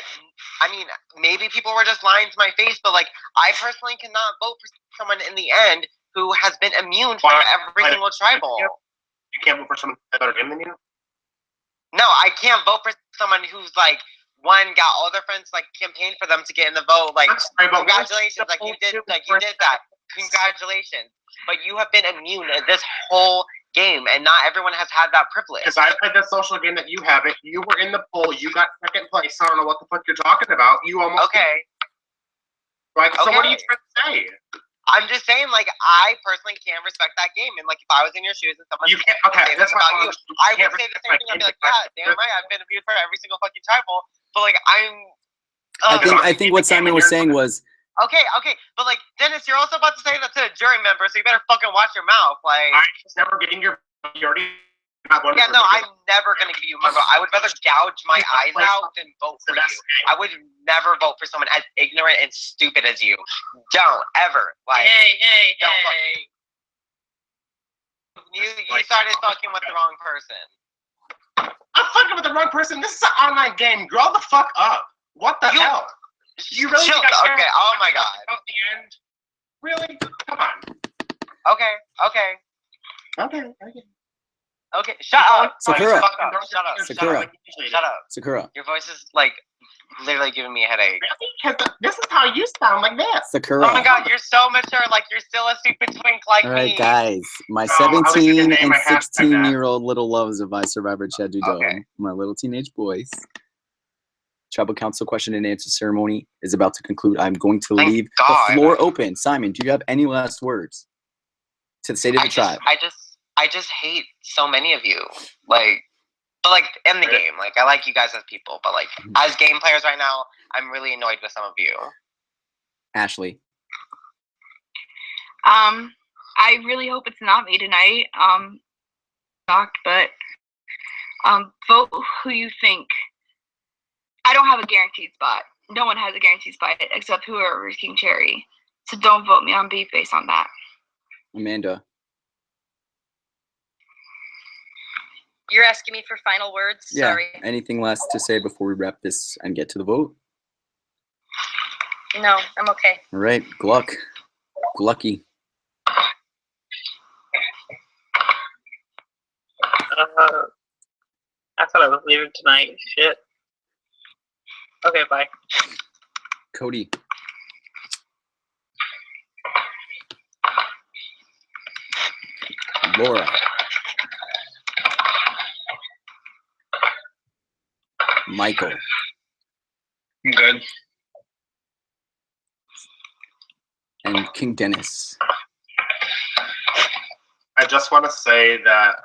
I mean, maybe people were just lying to my face, but, like, I personally cannot vote for someone in the end who has been immune from every single tribal. You can't vote for someone with a better game than you. No, I can't vote for someone who's, like, one, got all their friends, like, campaign for them to get in the vote. Like, I'm sorry, but congratulations, like, you did that. Congratulations. But you have been immune this whole game, and not everyone has had that privilege. Because I played the social game that you haven't. You were in the poll. You got second place. I don't know what the fuck you're talking about. You almost Okay. Like, so what are you Okay. trying to say? I'm just saying, like, I personally can't respect that game. And, like, if I was in your shoes and someone You can't. Okay, say that's something what about you, I would say the same thing. I'd be like, yeah, damn right, I've been abused for every single fucking tribal. But, like, I think what Simon was saying was, Okay, but, like, Dennis, you're also about to say that to a jury member, so you better fucking watch your mouth. Like, I was never getting your. You already got one. yeah, no, I'm never gonna give you my vote. I would rather gouge my eyes out than vote for you. I would never vote for someone as ignorant and stupid as you. Don't ever. Like, Hey. don't you started fucking with the wrong person. I'm fucking with the wrong person. This is an online game. Grow the fuck up. What the hell? You really Chill. think I care Okay. Oh my god. about the end? Really? Come on. Okay. Okay. Shut up. Sakura. Fuck up. Shut up. Sakura. Shut up. Sakura. Your voice is, like, literally giving me a headache. Really? Because this is how you sound, like this. Sakura. Oh my god, you're so mature. Like, you're still a stupid twink like All right, me. guys. My Oh, at least you 17 can name and my hashtag that. 16-year-old little loves of iSurv1vor Cheju Do. Okay. My little teenage boys. Tribal Council question and answer ceremony is about to conclude. I'm going to Thank leave God. the floor open. Simon, do you have any last words to say to the tribe? I just hate so many of you. Like, but, like, in the game, like, I like you guys as people, but, like, as game players right now, I'm really annoyed with some of you. Ashley. I really hope it's not me tonight. Shocked, but vote who you think. I don't have a guaranteed spot. No one has a guaranteed spot except whoever is King Cherry. So don't vote me on beef based on that. Amanda. You're asking me for final words? Yeah. Sorry. Anything last to say before we wrap this and get to the vote? No, I'm okay. All right. Gluck. Glucky. I thought I was leaving tonight. Shit. Okay, bye. Cody. Laura. Michael. I'm good. And King Dennis. I just want to say that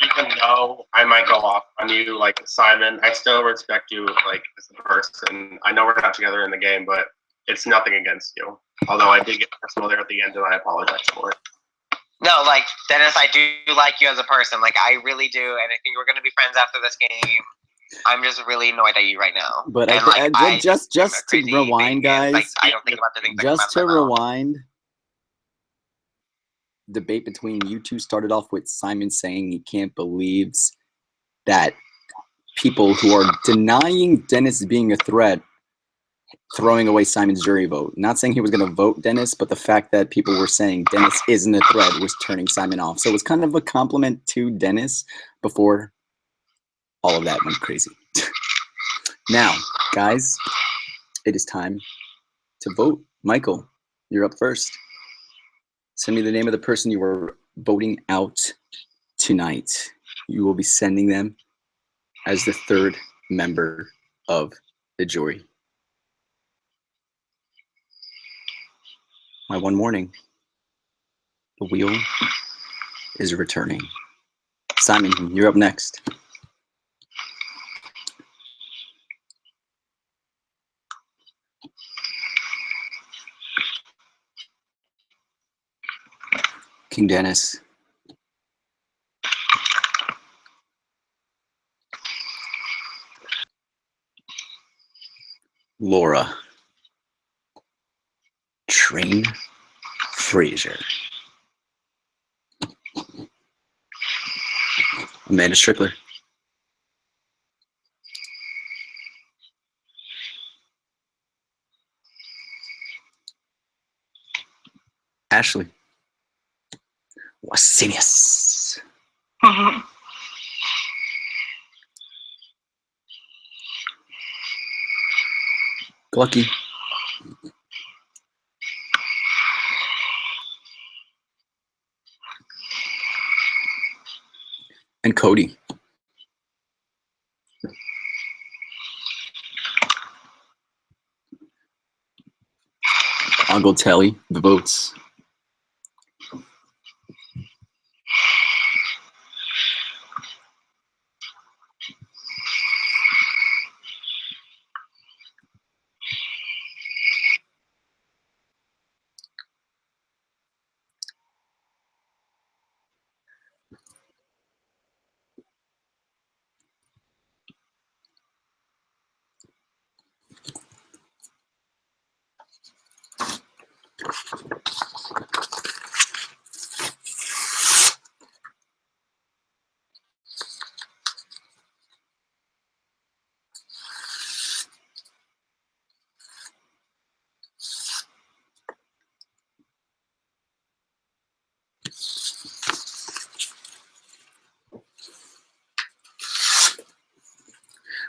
even though I might go off on you, like Simon, I still respect you, like, as a person. I know we're not together in the game, but it's nothing against you. Although I did get personal there at the end, and I apologize for it. No, like, Dennis, I do like you as a person. Like, I really do, and I think we're gonna be friends after this game. I'm just really annoyed at you right now. But And, just I'm a to crazy rewind, baby, and, guys. like, I don't think about the things that Just to come out of my mouth. rewind, debate between you two started off with Simon saying he can't believe that people who are denying Dennis being a threat, throwing away Simon's jury vote. Not saying he was going to vote Dennis, but the fact that people were saying Dennis isn't a threat was turning Simon off. So it was kind of a compliment to Dennis before all of that went crazy. Now, guys, it is time to vote. Michael, you're up first. Send me the name of the person you were voting out tonight. You will be sending them as the third member of the jury. My one morning, the wheel is returning. Simon, you're up next. King Dennis. Laura. Train Fraser. Amanda Strickler. Ashley. Wasinius. Glucky. And Cody. I'll go tally the votes.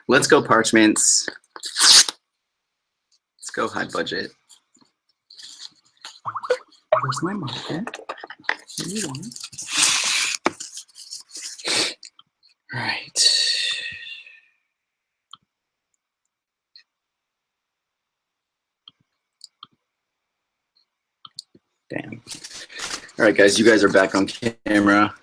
Let's go Parchments. Let's go high budget. Where's my marker? What do you want? Right. Damn. All right, guys, you guys are back on camera.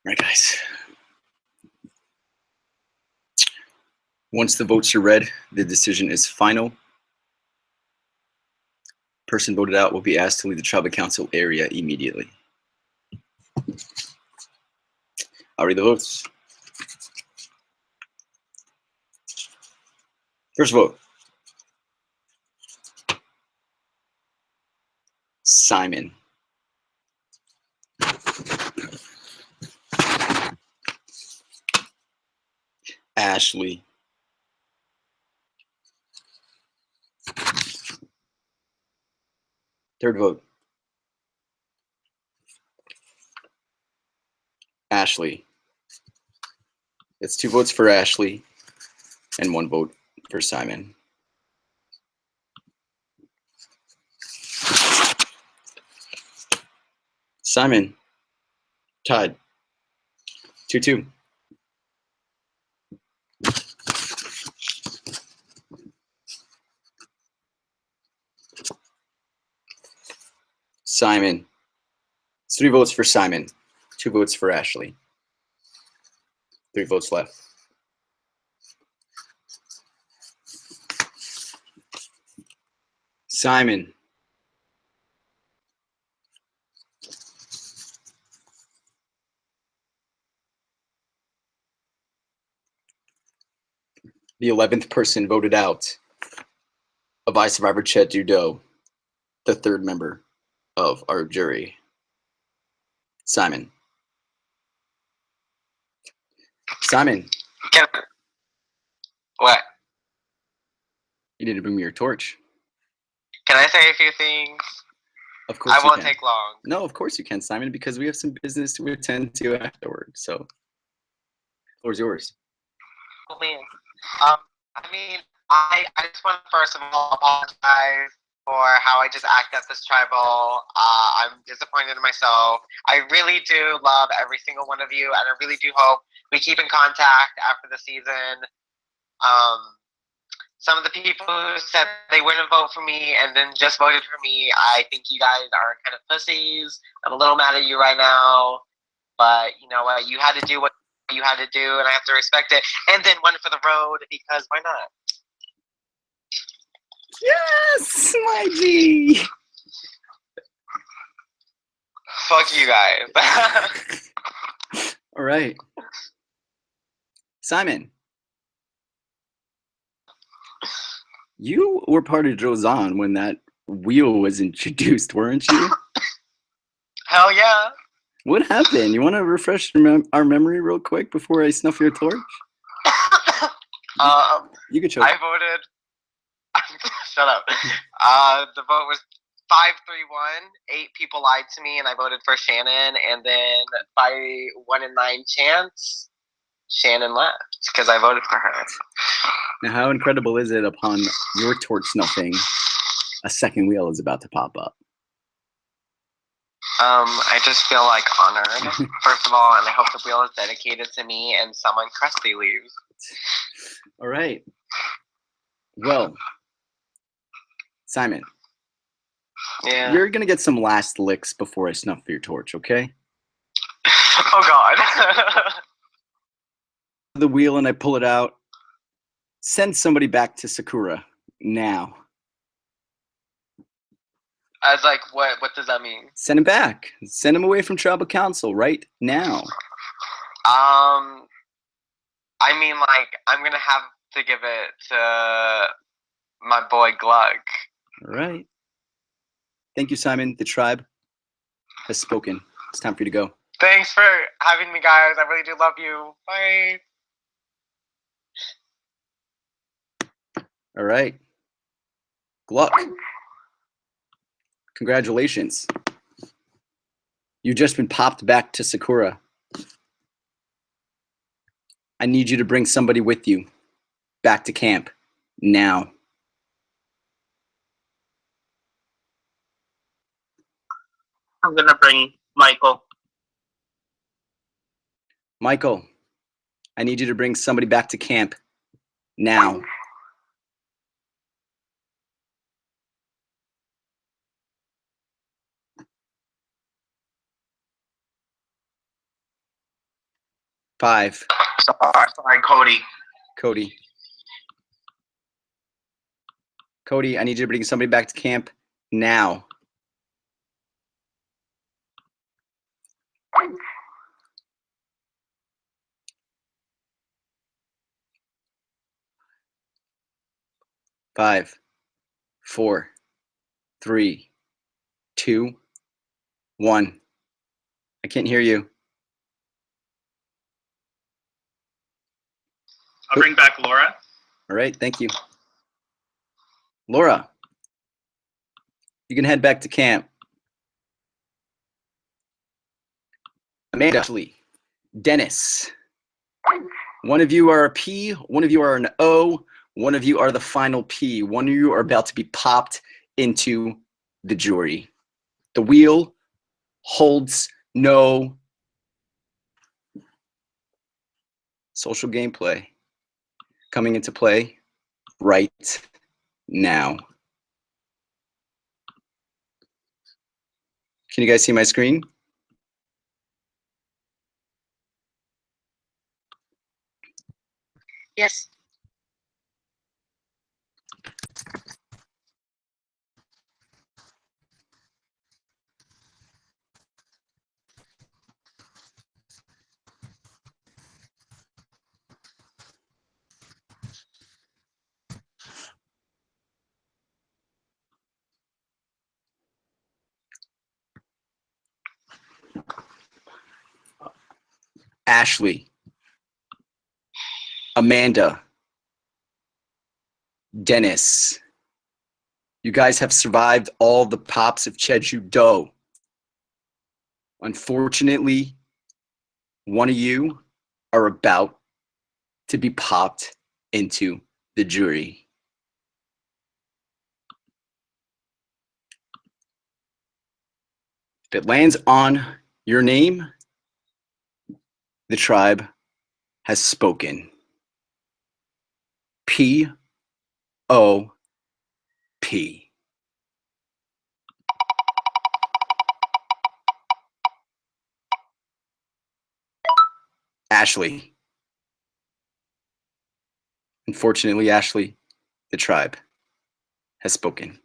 All right, guys. Once the votes are read, the decision is final. Person voted out will be asked to leave the tribal council area immediately. I'll read the votes. First vote. Simon. Ashley. Third vote. Ashley. It's 2 votes for Ashley and 1 vote for Simon. Simon, tied. 2-2. Simon. It's 3 votes for Simon, 2 votes for Ashley. 3 votes left. Simon. The 11th person voted out of iSurv1vor Cheju Do, the 3rd member of our jury. Simon. Simon. What? You need to bring me your torch. Can I say a few things? Of course I you won't can. take long. No, of course you can, Simon, because we have some business to attend to afterward. So, the floor's yours. Oh, man. I mean, I just want to first of all apologize for how I just acted at this tribal. I'm disappointed in myself. I really do love every single one of you, and I really do hope we keep in contact after the season. Some of the people who said they wouldn't vote for me and then just voted for me, I think you guys are kind of pussies. I'm a little mad at you right now, but you know what? You had to do what you had to do, and I have to respect it. And then one for the road, because why not? Yes, my G. Fuck you guys. All right. Simon. You were part of Josan when that wheel was introduced, weren't you? Hell yeah. What happened? You want to refresh our memory real quick before I snuff your torch? You could choke. I voted. Shut up. The vote was 5-3-1. 8 people lied to me, and I voted for Shannon. And then by 1 in 9 chance, Shannon left because I voted for her. Now, how incredible is it upon your torch snuffing, a second wheel is about to pop up? I just feel like honored, first of all, and I hope the wheel is dedicated to me and someone crusty leaves. All right. Well, Simon. Yeah. You're going to get some last licks before I snuff your torch, okay? Oh, God. The wheel and I pull it out. Send somebody back to Sakura now. I was like, what does that mean? Send him back. Send him away from tribal council right now. I mean, like, I'm going to have to give it to my boy Glug. All right. Thank you, Simon. The tribe has spoken. It's time for you to go. Thanks for having me, guys. I really do love you. Bye. All right. Gluck. Congratulations. You've just been popped back to Sakura. I need you to bring somebody with you back to camp now. I'm gonna bring Michael. Michael, I need you to bring somebody back to camp now. Five. Sorry, Cody. Cody. Cody, I need you to bring somebody back to camp now. Five, 4, 3, 2, 1. I can't hear you. I'll bring back Laura. All right, thank you. Laura, you can head back to camp. Amanda, Dennis. One of you are a P, one of you are an O, one of you are the final P. One of you are about to be popped into the jury. The wheel holds no social gameplay coming into play right now. Can you guys see my screen? Yes. Ashley, Amanda, Dennis, you guys have survived all the pops of Cheju Do. Unfortunately, one of you are about to be popped into the jury. If it lands on your name, the tribe has spoken. P-O-P. Ashley. Unfortunately, Ashley, the tribe has spoken.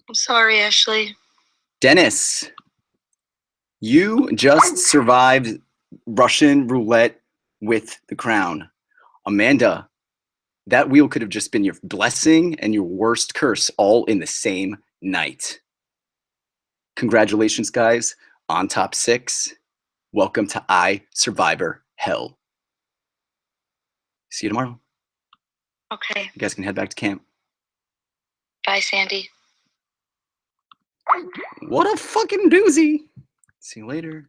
I'm sorry, Ashley. Dennis, you just survived Russian roulette with the crown. Amanda, that wheel could have just been your blessing and your worst curse all in the same night. Congratulations, guys, on top 6. Welcome to iSurvivor Hell. See you tomorrow. Okay. You guys can head back to camp. Bye, Sandy. What a fucking doozy. See you later.